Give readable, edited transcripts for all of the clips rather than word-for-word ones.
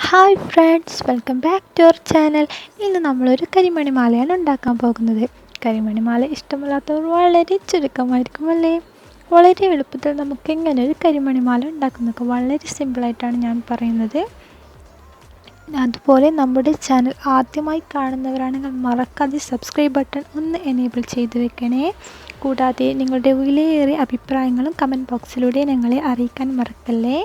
Hi friends, welcome back to our channel. ഇന്ന് നമ്മളൊരു കരിമണി മാലയാണ് ഉണ്ടാക്കാൻ പോകുന്നത്. കരിമണി മാല ഇഷ്ടമില്ലാത്തവർ വളരെ ചുരുക്കമായിരിക്കും അല്ലേ. വളരെ എളുപ്പത്തിൽ നമുക്ക് എങ്ങനെ ഒരു കരിമണി മാല ഉണ്ടാക്കുന്നതൊക്കെ വളരെ സിമ്പിളായിട്ടാണ് ഞാൻ പറയുന്നത്. അതുപോലെ നമ്മുടെ ചാനൽ ആദ്യമായി കാണുന്നവരാണെങ്കിൽ മറക്കാതെ സബ്സ്ക്രൈബ് ബട്ടൺ ഒന്ന് എനേബിൾ ചെയ്ത് വെക്കണേ. കൂടാതെ നിങ്ങളുടെ വിലയേറിയ അഭിപ്രായങ്ങളും കമൻറ്റ് ബോക്സിലൂടെ ഞങ്ങളെ അറിയിക്കാൻ മറക്കല്ലേ.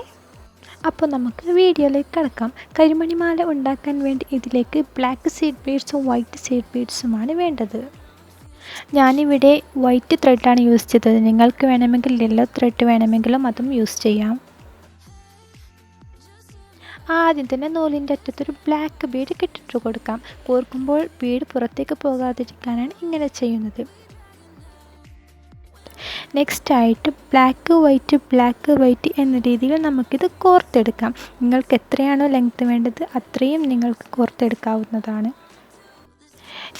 അപ്പോൾ നമുക്ക് വീഡിയോയിലേക്ക് കിടക്കാം. കരിമണി മാല ഉണ്ടാക്കാൻ വേണ്ടി ഇതിലേക്ക് ബ്ലാക്ക് സീഡ് ബീഡ്സും വൈറ്റ് സീഡ് ബീഡ്സുമാണ് വേണ്ടത്. ഞാനിവിടെ വൈറ്റ് ത്രെഡാണ് യൂസ് ചെയ്തത്. നിങ്ങൾക്ക് വേണമെങ്കിൽ യെല്ലോ ത്രെഡ് വേണമെങ്കിലും അതും യൂസ് ചെയ്യാം. ആദ്യം തന്നെ നൂലിൻ്റെ അറ്റത്തൊരു ബ്ലാക്ക് ബീഡ് കെട്ടിട്ട് കൊടുക്കാം. കോർക്കുമ്പോൾ ബീഡ് പുറത്തേക്ക് പോകാതിരിക്കാനാണ് ഇങ്ങനെ ചെയ്യുന്നത്. നെക്സ്റ്റ് ആയിട്ട് ബ്ലാക്ക് വൈറ്റ് എന്ന രീതിയിൽ നമുക്കിത് കോർത്തെടുക്കാം. നിങ്ങൾക്ക് എത്രയാണോ ലെങ്ത്ത് വേണ്ടത് അത്രയും നിങ്ങൾക്ക് കോർത്തെടുക്കാവുന്നതാണ്.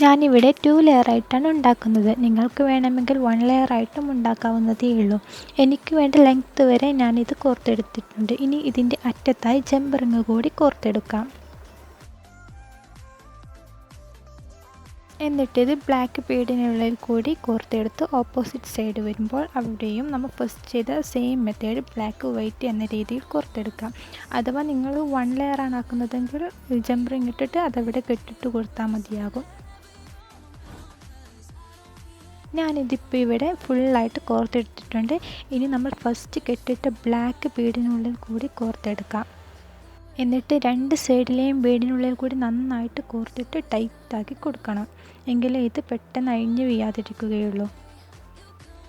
ഞാനിവിടെ 2 ലെയറായിട്ടാണ് ഉണ്ടാക്കുന്നത്. നിങ്ങൾക്ക് വേണമെങ്കിൽ 1 ലെയറായിട്ടും ഉണ്ടാക്കാവുന്നതേ ഉള്ളൂ. എനിക്ക് വേണ്ട ലെങ്ത്ത് വരെ ഞാനിത് കോർത്തെടുത്തിട്ടുണ്ട്. ഇനി ഇതിൻ്റെ അറ്റത്തായി ജംപറിങ് കൂടി കോർത്തെടുക്കാം. എന്നിട്ടിത് ബ്ലാക്ക് ബീഡിനുള്ളിൽ കൂടി കോർത്തെടുത്ത് ഓപ്പോസിറ്റ് സൈഡ് വരുമ്പോൾ അവിടെയും നമ്മൾ ഫസ്റ്റ് ചെയ്ത സെയിം മെത്തേഡ് ബ്ലാക്ക് വൈറ്റ് എന്ന രീതിയിൽ കോർത്തെടുക്കാം. അഥവാ നിങ്ങൾ 1 ലെയറാണ് ആക്കുന്നതെങ്കിൽ ജംപറിങ് ഇട്ടിട്ട് അതവിടെ കെട്ടിട്ട് കൊടുത്താൽ മതിയാകും. ഞാനിതിപ്പോൾ ഇവിടെ ഫുള്ളായിട്ട് കോർത്തെടുത്തിട്ടുണ്ട്. ഇനി നമ്മൾ ഫസ്റ്റ് കെട്ടിട്ട ബ്ലാക്ക് ബീഡിനുള്ളിൽ കൂടി കോർത്തെടുക്കാം. എന്നിട്ട് 2 സൈഡിലെയും ബീഡിനുള്ളിൽ കൂടി നന്നായിട്ട് കോർത്തിട്ട് ടൈറ്റാക്കി കൊടുക്കണം. എങ്കിലേ ഇത് പെട്ടെന്ന് അഴിഞ്ഞു വീഴാതിരിക്കുകയുള്ളൂ.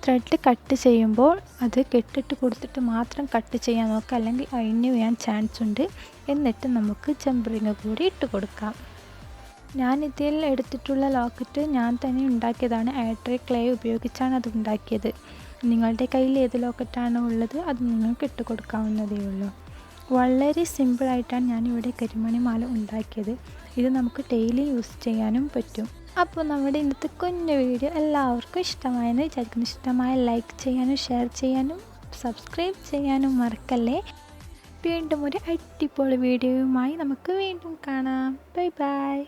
ത്രെഡ് കട്ട് ചെയ്യുമ്പോൾ അത് കെട്ടിട്ട് കൊടുത്തിട്ട് മാത്രം കട്ട് ചെയ്യാൻ നോക്കുക, അല്ലെങ്കിൽ അഴിഞ്ഞു വീഴാൻ ചാൻസ് ഉണ്ട്. എന്നിട്ട് നമുക്ക് ജംപറിങ് കൂടി ഇട്ട് കൊടുക്കാം. ഞാനിതിൽ എടുത്തിട്ടുള്ള ലോക്കറ്റ് ഞാൻ തന്നെ ഉണ്ടാക്കിയതാണ്. ആട്രി ക്ലേ ഉപയോഗിച്ചാണ് അത് ഉണ്ടാക്കിയത്. നിങ്ങളുടെ കയ്യിൽ ഏത് ലോക്കറ്റാണോ ഉള്ളത് അത് നിങ്ങൾക്ക് ഇട്ട് കൊടുക്കാവുന്നതേ ഉള്ളൂ. വളരെ സിമ്പിളായിട്ടാണ് ഞാനിവിടെ കരിമണി മാല ഉണ്ടാക്കിയത്. ഇത് നമുക്ക് ഡെയിലി യൂസ് ചെയ്യാനും പറ്റും. അപ്പോൾ നമ്മുടെ ഇന്നത്തെ കുഞ്ഞു വീഡിയോ എല്ലാവർക്കും ഇഷ്ടമായെന്ന് വിചാരിക്കുന്നു. ഇഷ്ടമായ ലൈക്ക് ചെയ്യാനും ഷെയർ ചെയ്യാനും സബ്സ്ക്രൈബ് ചെയ്യാനും മറക്കല്ലേ. വീണ്ടും ഒരു അടിപൊളി വീഡിയോയുമായി നമുക്ക് വീണ്ടും കാണാം. Bye bye.